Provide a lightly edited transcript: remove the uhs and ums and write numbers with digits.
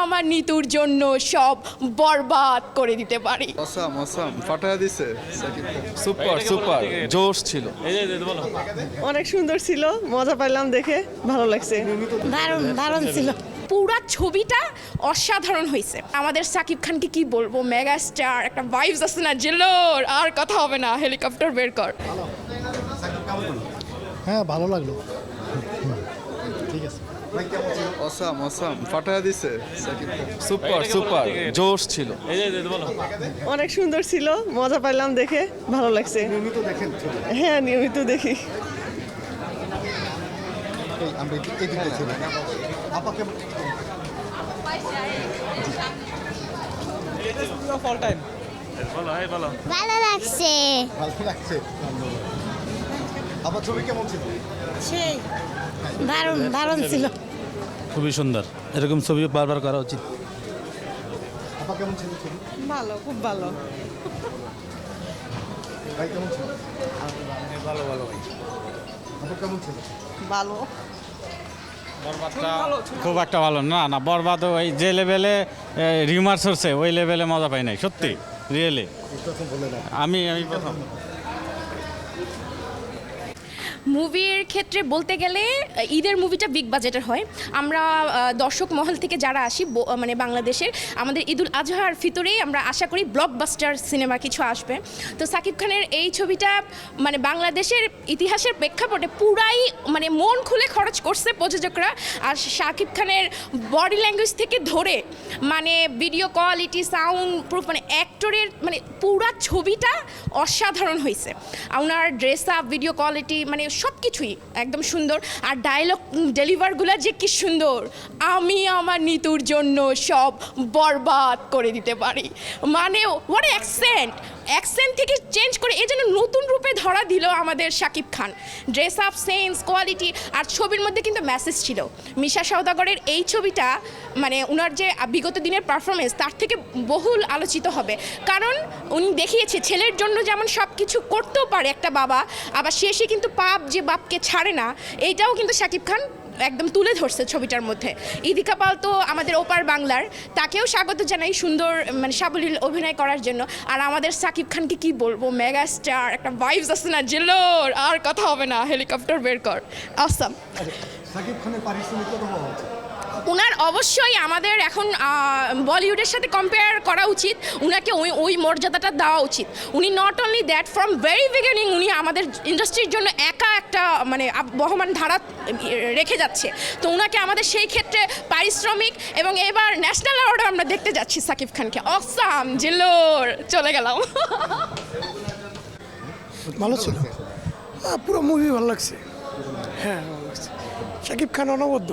আমার নিতুর জন্য সব বরবাদ করে দিতে পারি। অসাম অসাম ফাটায় দিছে সাকিব খান। সুপার সুপার জোশ ছিল। অনেক সুন্দর ছিল, মজা পাইলাম দেখে, ভালো লাগছে। দারুণ দারুণ ছিল। পুরা ছবিটা অসাধারণ হয়েছে। আমাদের সাকিব খানকে কি বলবো, মেগা স্টার, একটা ভাইবস আছে না জেলোর, আর কথা হবে না, হেলিকপ্টার বের কর। হ্যাঁ ভালো লাগলো। ঠিক আছে। অসাম অসাম ফাটায় দিছে সাকিব খান। সুপার সুপার জোশ ছিল। অনেক সুন্দর ছিল, মজা পাইলাম দেখে, ভালো লাগছে। নিয়মিত দেখেন ছবি? হ্যাঁ নিয়মিত দেখি। এই আমরা এদিকে ছিল আপাকে ভালো লাগছে। ভালো লাগছে। আপা ছবি কেমন ছিল? সেই দারুণ দারুণ ছিল। খুবই সুন্দর, এরকম ছবি বারবার করা উচিত। আপা কেমন ছিল ছবি? ভালো, খুব ভালো। ভাই কেমন ছিল? ভালো ভালো ভাই, আপা কেমন ছিল? ভালো। খুব একটা ভালো না। না বরবাদ ওই যে লেভেলে রিমার্স হচ্ছে ওই লেভেলে মজা পাই নাই সত্যি, রিয়েলি। প্রথম বলে না। আমি প্রথম। মুভির ক্ষেত্রে বলতে গেলে ঈদের মুভিটা বিগ বাজেটের হয়। আমরা দর্শক মহল থেকে যারা আসি মানে বাংলাদেশের, আমাদের ঈদুল আজহার ফিতরেই আমরা আশা করি ব্লকবাস্টার সিনেমা কিছু আসবে। তো সাকিব খানের এই ছবিটা মানে বাংলাদেশের ইতিহাসের প্রেক্ষাপটে পুরাই মানে মন খুলে খরচ করছে প্রযোজকরা। আর সাকিব খানের বডি ল্যাঙ্গুয়েজ থেকে ধরে মানে ভিডিও কোয়ালিটি, সাউন্ড প্রুফ, মানে অ্যাক্টরের মানে পুরা ছবিটা অসাধারণ হয়েছে। ওনার ড্রেস আপ, ভিডিও কোয়ালিটি, মানে সব কিছুই একদম সুন্দর। আর ডায়লগ ডেলিভারগুলো যে কি সুন্দর, আমি আমার নিতুর জন্য সব বরবাদ করে দিতে পারি। মানে হোয়াট অ্যাকসেন্ট থেকে চেঞ্জ করে এই জন্য নতুন রূপে ধরা দিল আমাদের Shakib Khan. Dress up, sense, quality, আর ছবির মধ্যে কিন্তু মেসেজ ছিল। মিশা সওদাগরের এই ছবিটা মানে ওনার যে বিগত দিনের পারফরমেন্স তার থেকে বহুল আলোচিত হবে। কারণ উনি দেখিয়েছে ছেলের জন্য যেমন সব কিছু করতেও পারে একটা বাবা, আবার শেষে কিন্তু পাপ যে বাপকে ছাড়ে না, এইটাও কিন্তু শাকিব খান একদম তুলে ধরছে ছবিটার মধ্যে। ইদিকা পাল তো আমাদের ওপার বাংলার, তাকেও স্বাগত জানাই সুন্দর মানে সাবলীল অভিনয় করার জন্য। আর আমাদের সাকিব খানকে কি বলবো, মেগা স্টার, একটা ভাইবস আছে না জেলোর, আর কথা হবে না, হেলিকপ্টার বের কর। অসাম। সাকিব খানের পারিশ্রমিক কত হওয়া উচিত? ওনার অবশ্যই আমাদের এখন বলিউডের সাথে কম্পেয়ার করা উচিত, ওনাকে ওই মর্যাদাটা দেওয়া উচিত। উনি not only that, from very beginning উনি আমাদের ইন্ডাস্ট্রির জন্য একা একটা মানে বহমান ধারা রেখে যাচ্ছে। তো ওনাকে আমাদের সেই ক্ষেত্রে পারিশ্রমিক এবং এবার ন্যাশনাল অ্যাওয়ার্ডে আমরা দেখতে যাচ্ছি সাকিব খানকে। অসাম জিল্লোর, চলে গেলাম। ভালো ছিল, পুরো মুভি ভালো লাগছে। হ্যাঁ ভালো লাগছে। শাকিব খান অনবদ্য,